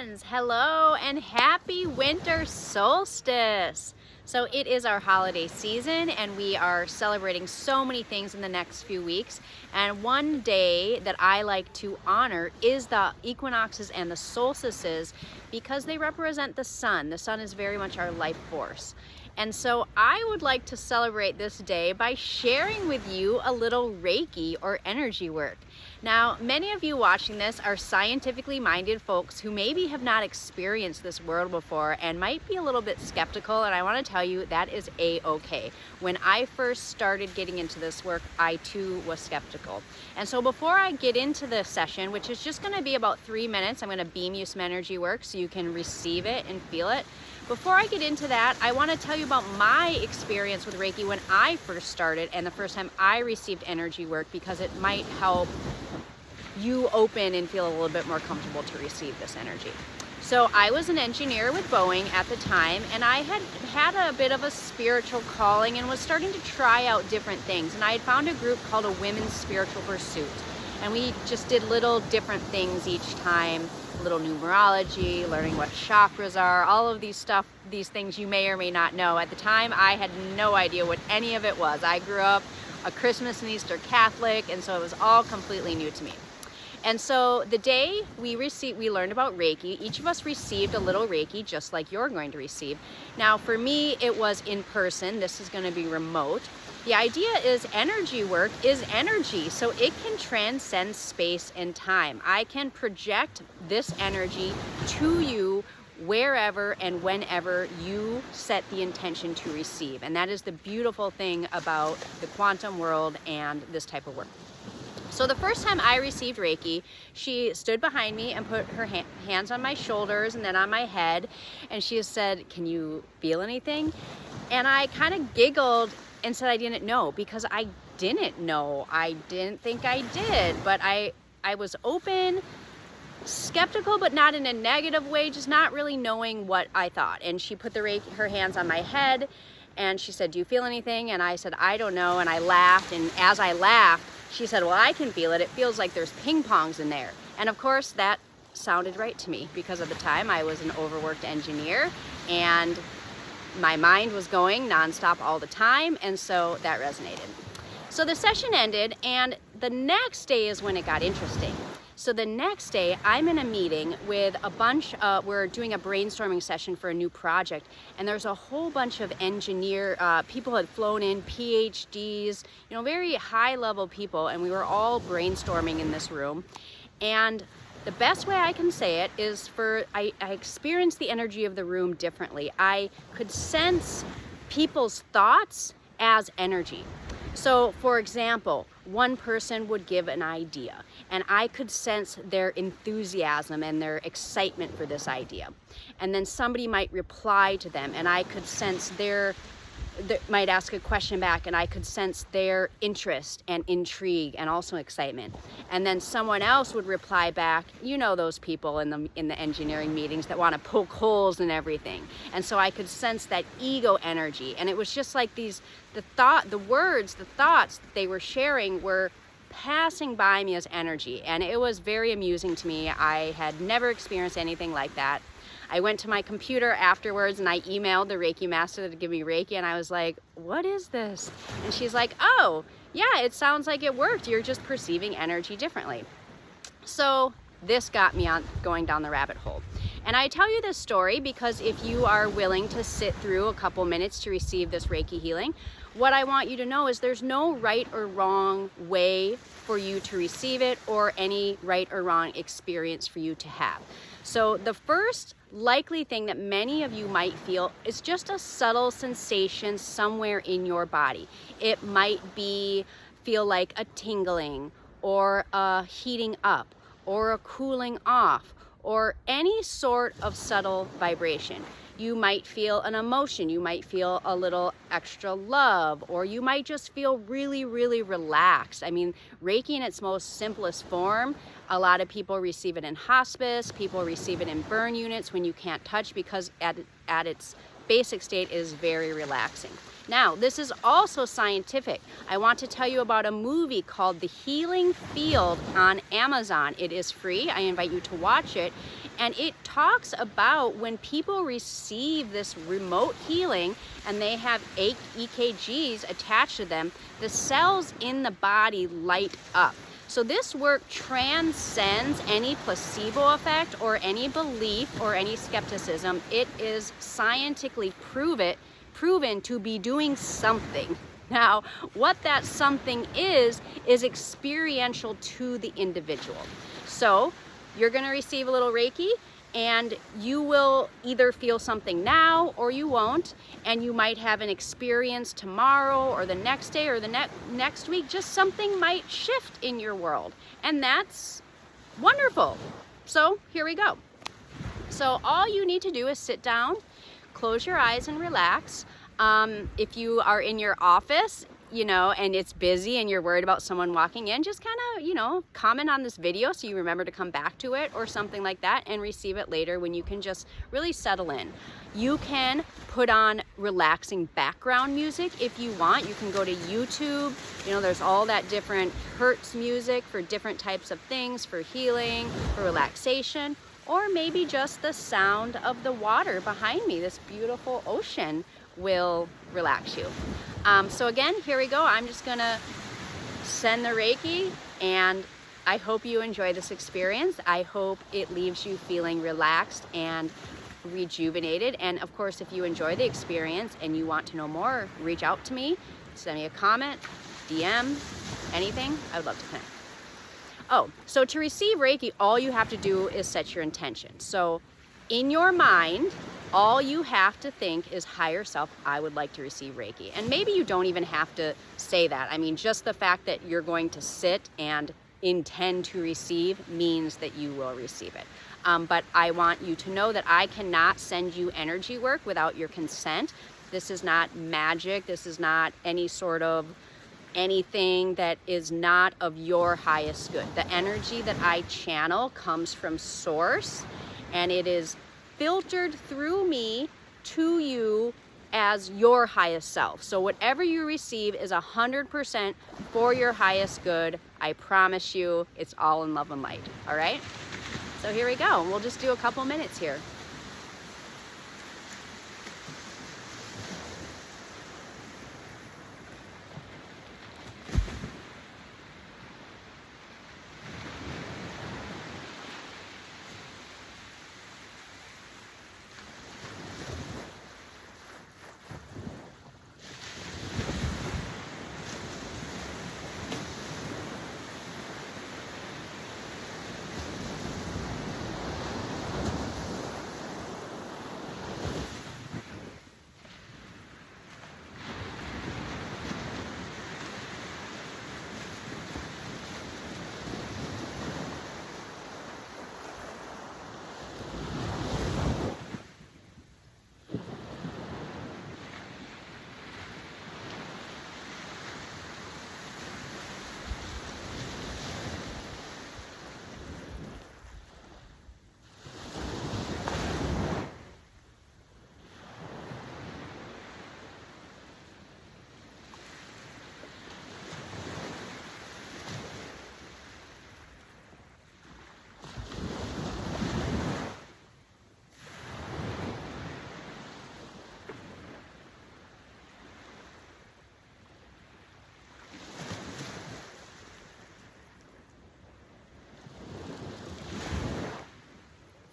friends, hello and happy winter solstice. So it is our holiday season and we are celebrating so many things in the next few weeks. And one day that I like to honor is the equinoxes and the solstices because they represent the sun. The sun is very much our life force. And so I would like to celebrate this day by sharing with you a little Reiki or energy work. Now, many of you watching this are scientifically minded folks who maybe have not experienced this world before and might be a little bit skeptical, and I want to tell you that is a-okay. When I first started getting into this work, I too was skeptical. And so before I get into the session, which is just going to be about 3 minutes, I'm going to beam you some energy work so you can receive it and feel it. Before I get into that, I want to tell you about my experience with Reiki when I first started and the first time I received energy work, because it might help you open and feel a little bit more comfortable to receive this energy. So I was an engineer with Boeing at the time, and I had a bit of a spiritual calling and was starting to try out different things. And I had found a group called a Women's Spiritual Pursuit. And we just did little different things each time, little numerology, learning what chakras are, all of these things you may or may not know. At the time, I had no idea what any of it was. I grew up a Christmas and Easter Catholic, and so it was all completely new to me. And so the day we learned about Reiki, each of us received a little Reiki, just like you're going to receive. Now, for me, it was in person. This is going to be remote. The idea is energy work is energy, so it can transcend space and time. I can project this energy to you wherever and whenever you set the intention to receive. And that is the beautiful thing about the quantum world and this type of work. So the first time I received Reiki, she stood behind me and put her hands on my shoulders and then on my head, and she said, "Can you feel anything?" And I kind of giggled and said I didn't know, because I didn't know. I didn't think I did, but I was open, skeptical, but not in a negative way, just not really knowing what I thought. And she put her hands on my head, and she said, "Do you feel anything?" And I said, "I don't know." And I laughed, and as I laughed, she said, "Well, I can feel it. It feels like there's ping pongs in there." And of course, that sounded right to me, because at the time I was an overworked engineer and my mind was going nonstop all the time, and so that resonated. So the session ended, and the next day is when it got interesting. So the next day, I'm in a meeting with a bunch we're doing a brainstorming session for a new project, and there's a whole bunch of people had flown in, PhDs, very high-level people, and we were all brainstorming in this room. And the best way I can say it is I experienced the energy of the room differently. I could sense people's thoughts as energy. So, for example, one person would give an idea, and I could sense their enthusiasm and their excitement for this idea. And then somebody might reply to them, and I could sense might ask a question back, and I could sense their interest and intrigue and also excitement. And then someone else would reply back, those people in the engineering meetings that want to poke holes in everything. And so I could sense that ego energy, and it was just like the thoughts that they were sharing were passing by me as energy, and it was very amusing to me. I had never experienced anything like that. I went to my computer afterwards and I emailed the Reiki master to give me Reiki, and I was like, "What is this?" And she's like, "Oh, yeah, it sounds like it worked. You're just perceiving energy differently." So this got me going down the rabbit hole. And I tell you this story because if you are willing to sit through a couple minutes to receive this Reiki healing, what I want you to know is there's no right or wrong way for you to receive it, or any right or wrong experience for you to have. So the first likely thing that many of you might feel is just a subtle sensation somewhere in your body. It might feel like a tingling, or a heating up, or a cooling off, or any sort of subtle vibration. You might feel an emotion, you might feel a little extra love, or you might just feel really, really relaxed. I mean, Reiki in its most simplest form, a lot of people receive it in hospice, people receive it in burn units when you can't touch, because at its basic state is very relaxing. Now, this is also scientific. I want to tell you about a movie called The Healing Field on Amazon. It is free. I invite you to watch it. And it talks about when people receive this remote healing and they have EKGs attached to them, the cells in the body light up. So this work transcends any placebo effect or any belief or any skepticism. It is scientifically proven to be doing something. Now, what that something is experiential to the individual. So you're going to receive a little Reiki, and you will either feel something now or you won't, and you might have an experience tomorrow or the next day or the next week. Just something might shift in your world, and that's wonderful. So here we go. So all you need to do is sit down, close your eyes and relax. If you are in your office, and it's busy and you're worried about someone walking in, just kind of, comment on this video so you remember to come back to it or something like that and receive it later when you can just really settle in. You can put on relaxing background music if you want. You can go to YouTube. There's all that different Hertz music for different types of things, for healing, for relaxation, or maybe just the sound of the water behind me, this beautiful ocean, will relax you. So again, here we go. I'm just gonna send the Reiki, and I hope you enjoy this experience. I hope it leaves you feeling relaxed and rejuvenated. And of course, if you enjoy the experience and you want to know more, reach out to me, send me a comment, DM, anything. I would love to connect. Oh, so to receive Reiki, all you have to do is set your intention. So in your mind, all you have to think is, higher self, I would like to receive Reiki. And maybe you don't even have to say that. I mean, just the fact that you're going to sit and intend to receive means that you will receive it. But I want you to know that I cannot send you energy work without your consent. This is not magic. This is not any sort of anything that is not of your highest good. The energy that I channel comes from source, and it is filtered through me to you as your highest self. So whatever you receive is 100% for your highest good. I promise you, it's all in love and light. All right? So here we go. We'll just do a couple minutes here.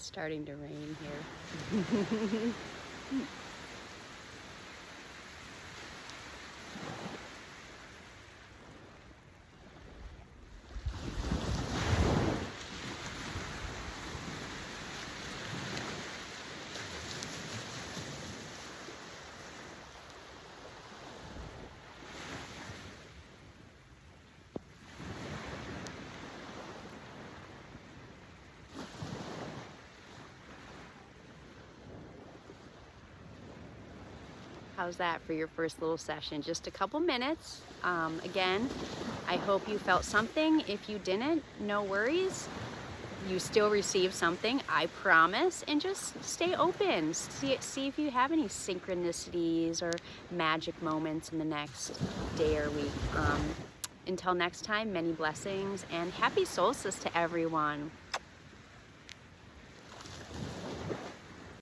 Starting to rain here. How's that for your first little session? Just a couple minutes. Again, I hope you felt something. If you didn't, no worries. you still receive something, I promise, and just stay open. See if you have any synchronicities or magic moments in the next day or week. Until next time, many blessings and happy solstice to everyone.